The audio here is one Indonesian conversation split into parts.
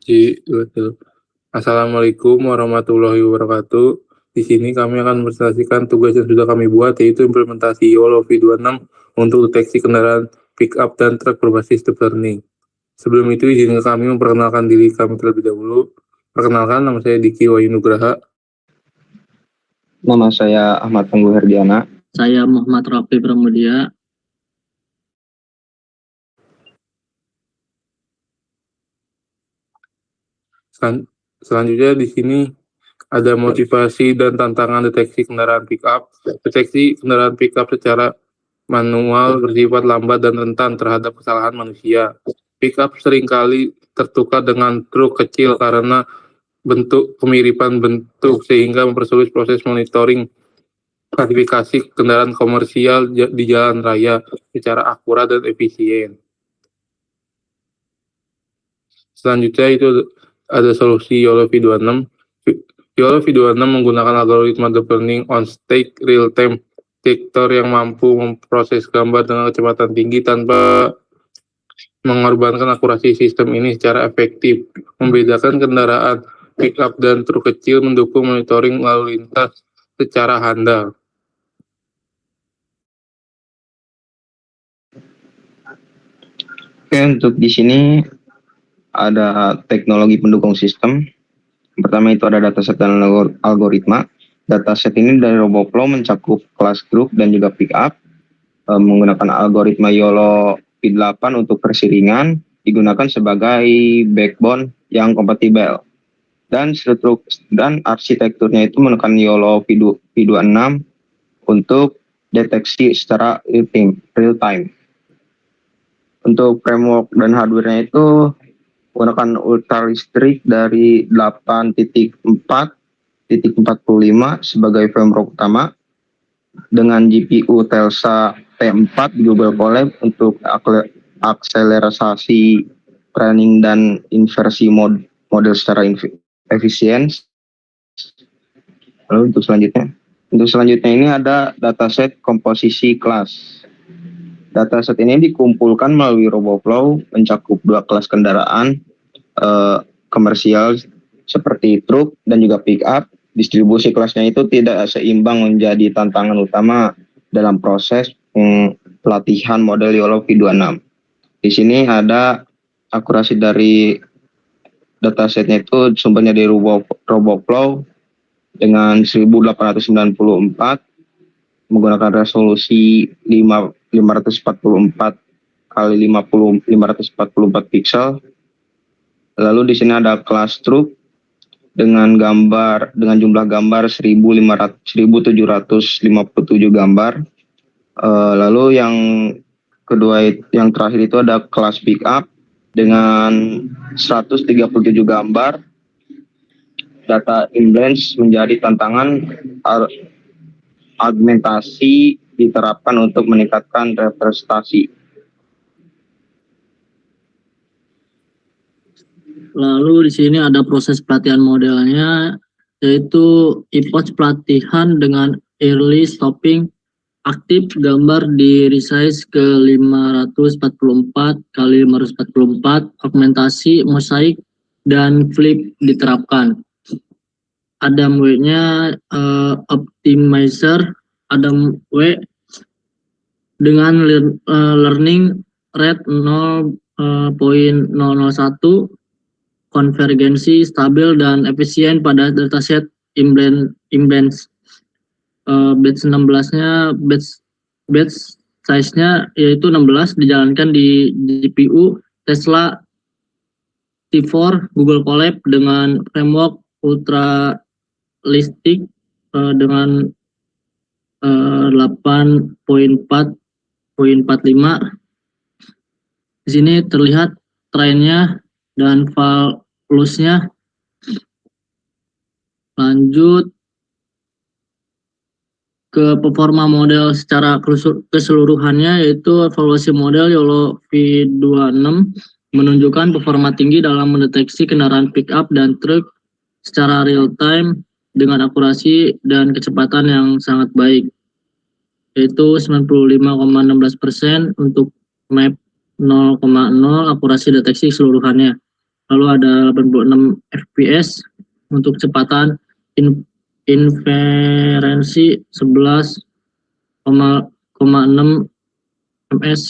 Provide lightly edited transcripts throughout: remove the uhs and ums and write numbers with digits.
Betul. Assalamualaikum warahmatullahi wabarakatuh. Di sini kami akan mempresentasikan tugas yang sudah kami buat, yaitu implementasi YOLO V26 untuk deteksi kendaraan pick up dan truk berbasis deep learning. Sebelum itu, izinkan kami memperkenalkan diri kami terlebih dahulu. Perkenalkan, nama saya Diki Wahyu Nugraha. Nama saya Ahmad Tengguh Herdiana. Saya Muhammad Rafi Pramudia. Selanjutnya di sini ada motivasi dan tantangan deteksi kendaraan pickup. Deteksi kendaraan pickup secara manual bersifat lambat dan rentan terhadap kesalahan manusia. Pickup seringkali tertukar dengan truk kecil karena kemiripan bentuk sehingga mempersulit proses monitoring klasifikasi kendaraan komersial di jalan raya secara akurat dan efisien. Selanjutnya itu ada solusi YOLO V26. YOLO V26 menggunakan algoritma deep learning on state real-time detector yang mampu memproses gambar dengan kecepatan tinggi tanpa mengorbankan akurasi sistem ini secara efektif. Membedakan kendaraan pickup dan truk kecil, mendukung monitoring lalu lintas secara handal. Oke, untuk di sini ada teknologi pendukung sistem. Pertama itu ada dataset dan algoritma. Dataset ini dari RoboFlow mencakup kelas grup dan juga pickup. Menggunakan algoritma YOLO V8 untuk versi ringan, digunakan sebagai backbone yang kompatibel. Dan arsitekturnya itu menggunakan YOLO V26 untuk deteksi secara real time. Untuk framework dan hardware-nya itu menggunakan ultra listrik dari 8.4.45 sebagai framework utama, dengan GPU Telsa T4 Google Colab untuk akselerasi training dan inversi model secara efisien. Lalu untuk selanjutnya ini ada dataset komposisi kelas. Dataset ini dikumpulkan melalui RoboFlow, mencakup 2 kelas kendaraan komersial seperti truk dan juga pickup. Distribusi kelasnya itu tidak seimbang, menjadi tantangan utama dalam proses pelatihan model YOLO V26. Di sini ada akurasi dari datasetnya itu sumbernya dari RoboFlow dengan 1894 menggunakan resolusi 544 kali 544 pixel. Lalu di sini ada kelas truk dengan jumlah gambar 1757 gambar. Lalu yang terakhir itu ada kelas pickup dengan 137 gambar. Data imbalance menjadi tantangan. Augmentasi diterapkan untuk meningkatkan representasi. Lalu di sini ada proses pelatihan modelnya, yaitu epoch pelatihan dengan early stopping, aktif gambar di resize ke 544 kali 544, augmentasi, mosaik, dan flip diterapkan. Adam W-nya optimizer Adam W dengan learning rate 0.001, konvergensi stabil dan efisien pada dataset imbalance. Batch 16-nya batch size-nya yaitu 16, dijalankan di GPU Tesla T4 Google Colab dengan framework ultra listik dengan 8.4.45. Di sini terlihat trennya dan val plusnya. Lanjut ke performa model secara keseluruhannya, yaitu evaluasi model YOLO V26 menunjukkan performa tinggi dalam mendeteksi kendaraan pickup dan truk secara real time dengan akurasi dan kecepatan yang sangat baik, yaitu 95,16% untuk map 0,0 akurasi deteksi keseluruhannya. lalu ada 86 fps untuk kecepatan inferensi 11,6 ms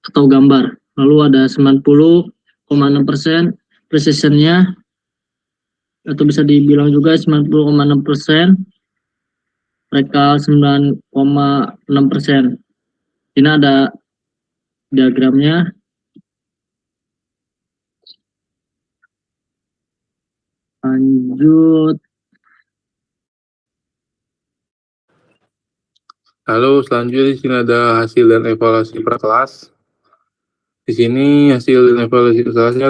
atau gambar. Lalu ada 90,6% precisionnya, atau bisa dibilang juga 90,6%, rekal 9,6%. Ini ada diagramnya. Lanjut. Lalu selanjutnya di sini ada hasil dan evaluasi per kelas. Di sini hasil dan evaluasi per kelasnya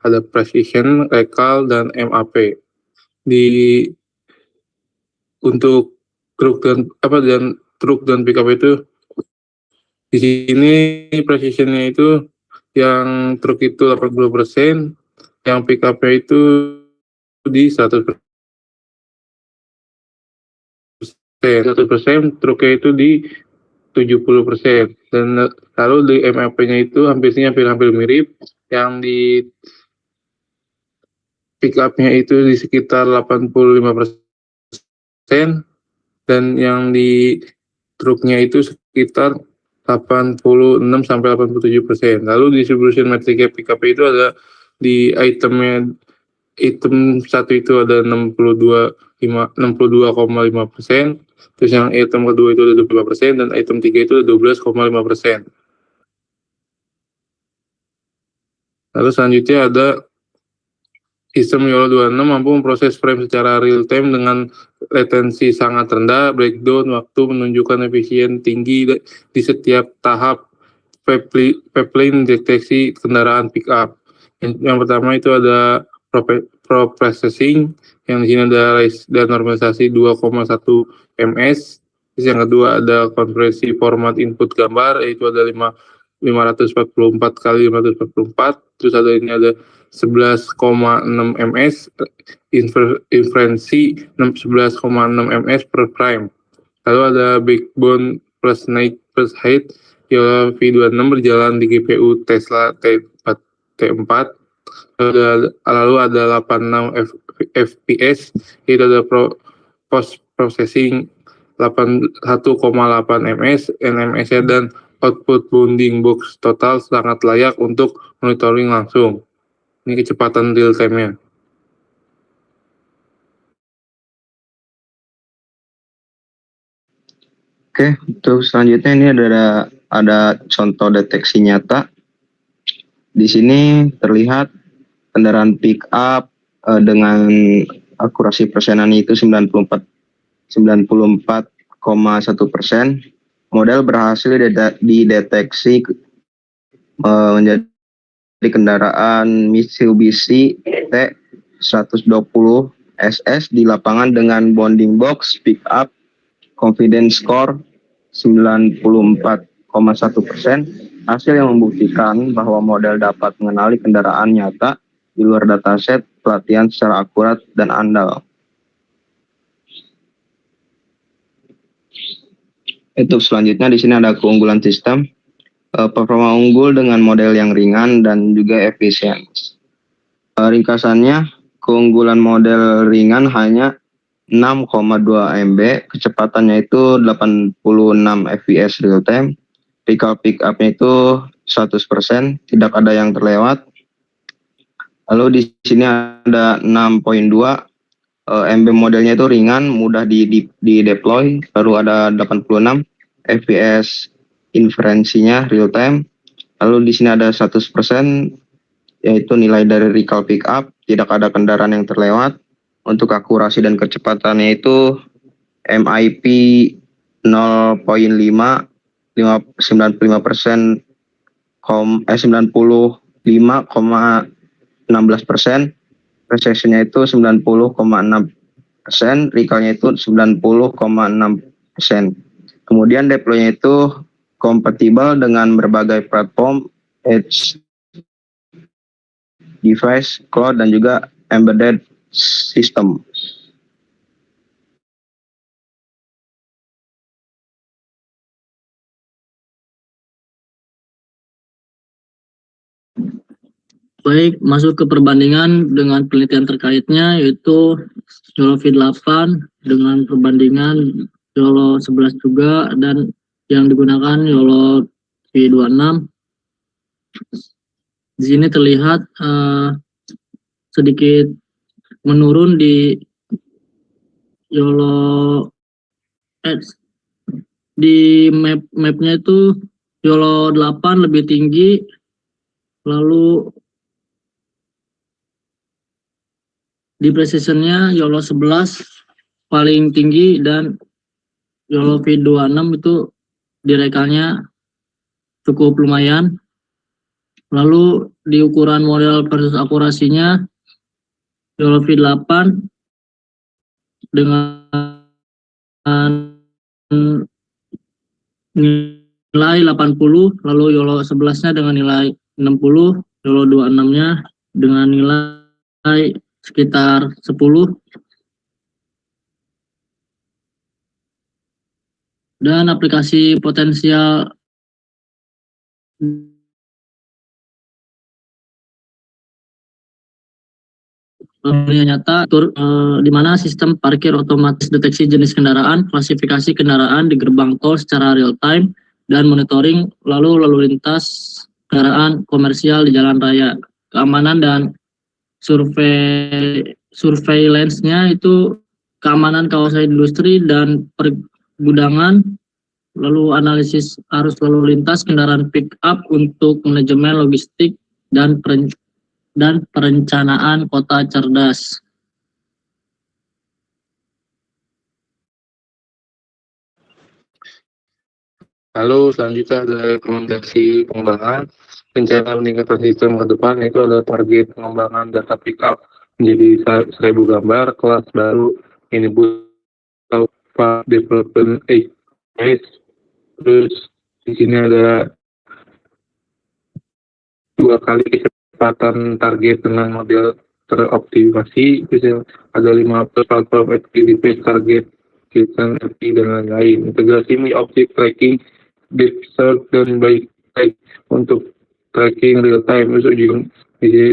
ada precision, recall, dan MAP. Untuk truk dan pickup itu di sini precisionnya itu yang truk itu 80%, yang pickupnya itu di 100%. 100%, truknya itu di 70%, dan lalu di MAP-nya itu hampir mirip. Yang di pickupnya itu di sekitar 85%, dan yang di truknya itu sekitar 86-87%. Lalu distribution metriknya pickup itu ada di item 1 itu ada 62,5%, terus yang item kedua itu ada 25%, dan item 3 itu ada 12,5%. Lalu selanjutnya ada sistem YOLO 26 mampu memproses frame secara real time dengan latensi sangat rendah, breakdown waktu menunjukkan efisien tinggi di setiap tahap pipeline deteksi kendaraan pickup. Yang pertama itu ada processing, yang di sini ada raise dan normalisasi 2,1 ms. Terus yang kedua ada konversi format input gambar, yaitu ada 544 kali 544. Terus ada 11,6 ms, inferensi 11,6 ms per prime. Lalu ada backbone plus night plus height YOLO V26 berjalan di GPU Tesla T4. Lalu ada 86 fps, itu ada post processing 1,8 ms, NMS-nya, dan output bounding box total sangat layak untuk monitoring langsung. Ini kecepatan real time-nya. Oke, untuk selanjutnya ini ada contoh deteksi nyata. Di sini terlihat kendaraan pick up dengan akurasi persenan itu 94,1%. Model berhasil dideteksi menjadi kendaraan Mitsubishi T120 SS di lapangan dengan bounding box pick up confidence score 94,1%, hasil yang membuktikan bahwa model dapat mengenali kendaraan nyata di luar dataset pelatihan secara akurat dan andal. Untuk selanjutnya di sini ada keunggulan sistem, performa unggul dengan model yang ringan dan juga efisien. Ringkasannya, keunggulan model ringan hanya 6,2 MB, kecepatannya itu 86 fps real time, recall pick up-nya itu 100%, tidak ada yang terlewat. Lalu di sini ada 6.2 MB, modelnya itu ringan, mudah di deploy. Lalu ada 86 fps inferensinya real time. Lalu di sini ada 100%, yaitu nilai dari recall pick up, tidak ada kendaraan yang terlewat. Untuk akurasi dan kecepatannya itu MIP 0.5, 95%, 95,16%, precisionnya itu 90,6%, recallnya itu 90,6%. Kemudian deploynya itu kompatibel dengan berbagai platform, edge device, cloud, dan juga embedded system. Baik, masuk ke perbandingan dengan penelitian terkaitnya, yaitu YOLO V8 dengan perbandingan YOLO 11 juga, dan yang digunakan YOLO V26. Di sini terlihat sedikit menurun di YOLO di mapnya itu YOLO 8 lebih tinggi, lalu di precisionnya YOLO 11 paling tinggi, dan YOLO V26 itu direkalnya cukup lumayan. Lalu di ukuran model versus akurasinya, YOLO V8 dengan nilai 80, lalu YOLO 11-nya dengan nilai 60, YOLO 26-nya dengan nilai sekitar 10. Dan aplikasi potensial nyata di mana sistem parkir otomatis deteksi jenis kendaraan, klasifikasi kendaraan di gerbang tol secara real time, dan monitoring lalu lintas kendaraan komersial di jalan raya. Keamanan dan surveillance-nya itu keamanan kawasan industri dan pergudangan, lalu analisis arus lalu lintas kendaraan pick up untuk manajemen logistik dan perencanaan kota cerdas. Lalu selanjutnya ada rekomendasi pengembangan. Rencana meningkatkan sistem ke depan itu adalah target pengembangan data pickup menjadi 1000 gambar, kelas baru ini berupa development APIs. Terus di sini ada 2 kali kecepatan target dengan model teroptimasi. Terus ada 15 platform activity target dan lain-lain. Integrasi object tracking, deep search, dan baik untuk tracking real time, terus uji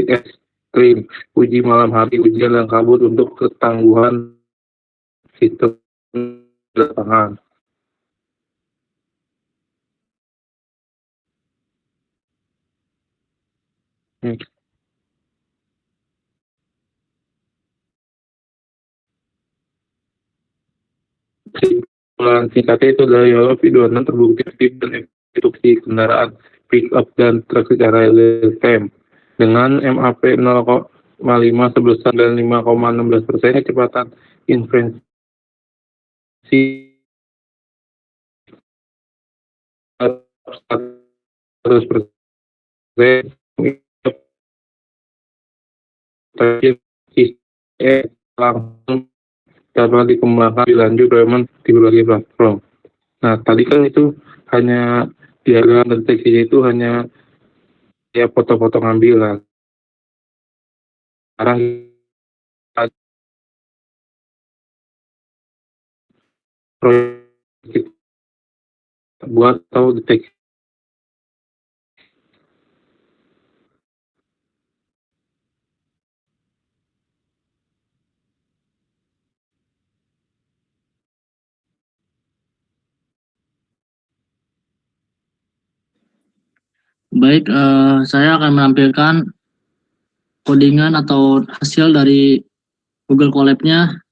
ekstrim, uji malam hari, ujian dan kabut untuk ketangguhan sistem lapangan. Kesimpulan singkatnya itu adalah YOLO V26 terbukti aktif dan efektif kendaraan pick up dan truk secara real time dengan MAP 0,5 sebesar dan 5,16% kecepatan inferensi 100% langsung dapat dikembangkan dilanjut di berbagai platform. Nah, tadi kan itu hanya diagram deteksinya itu hanya ya foto-foto ngambilan. Sekarang kita buat tahu deteksi. Baik, saya akan menampilkan codingan atau hasil dari Google Colab-nya.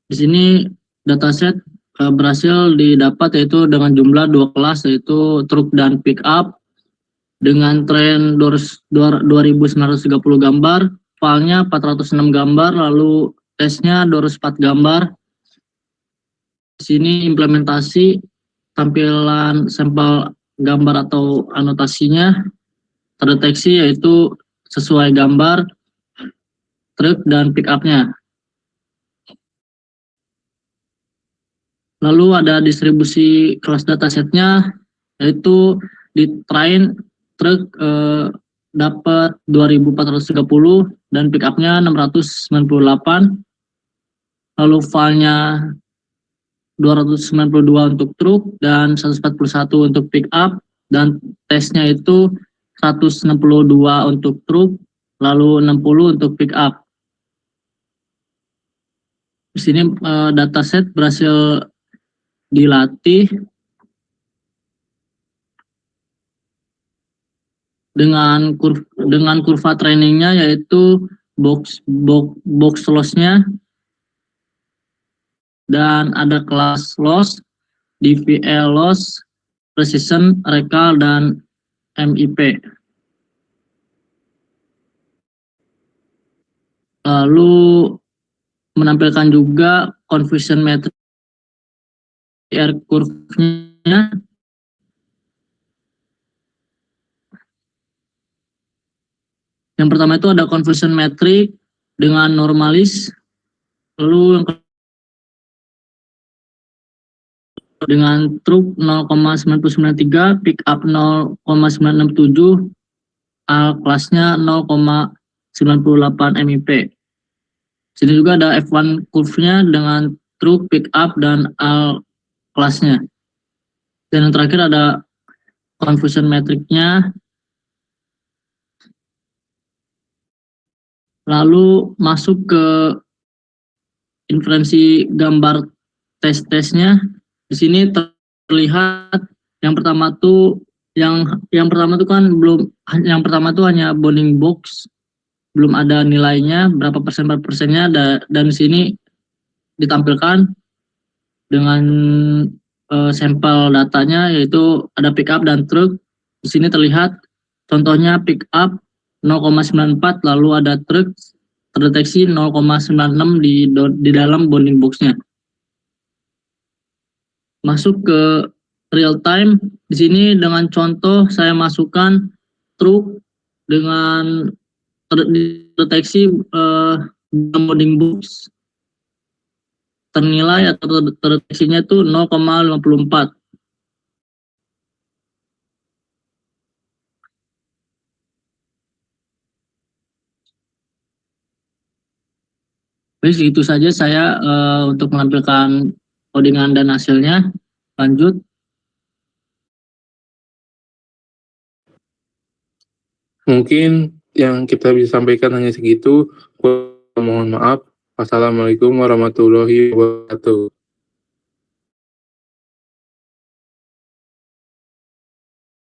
Di sini dataset berhasil didapat yaitu dengan jumlah 2 kelas, yaitu truk dan pick up dengan tren 2.930 gambar, filenya 406 gambar, lalu tesnya 204 gambar. Di sini implementasi tampilan sampel gambar atau anotasinya terdeteksi, yaitu sesuai gambar truk dan pick up-nya. Lalu ada distribusi kelas datasetnya, yaitu di train truk dapat 2430 dan pick up-nya 698. Lalu filenya 292 untuk truk dan 141 untuk pick up, dan tesnya itu 162 untuk truk, lalu 60 untuk pick up. Di sini dataset berhasil dilatih dengan kurva trainingnya, yaitu box loss-nya, dan ada kelas loss, DVL loss, precision, recall, dan MIP. Lalu menampilkan juga confusion metric R curve-nya. Yang pertama itu ada confusion metric dengan normalis, lalu yang dengan truk 0,993, pick up 0,967, al kelasnya 0,98 MIP. Sini juga ada F1 curve-nya dengan truk, pick up, dan al kelasnya. Dan yang terakhir ada confusion metric-nya. Lalu masuk ke inferensi gambar tes-tesnya. Di sini terlihat yang pertama tuh hanya bounding box, belum ada nilainya berapa persen per persennya, dan di sini ditampilkan dengan sampel datanya, yaitu ada pick up dan truk. Di sini terlihat contohnya pick up 0,94, lalu ada truk terdeteksi 0,96 di dalam bounding box-nya. Masuk ke real time, di sini dengan contoh saya masukkan truk dengan terdeteksi bounding box, ternilai atau terdeteksinya itu 0,54. Baik, itu saja saya untuk menampilkan codingan dan hasilnya. Lanjut. Mungkin yang kita bisa sampaikan hanya segitu. Mohon maaf. Wassalamualaikum warahmatullahi wabarakatuh.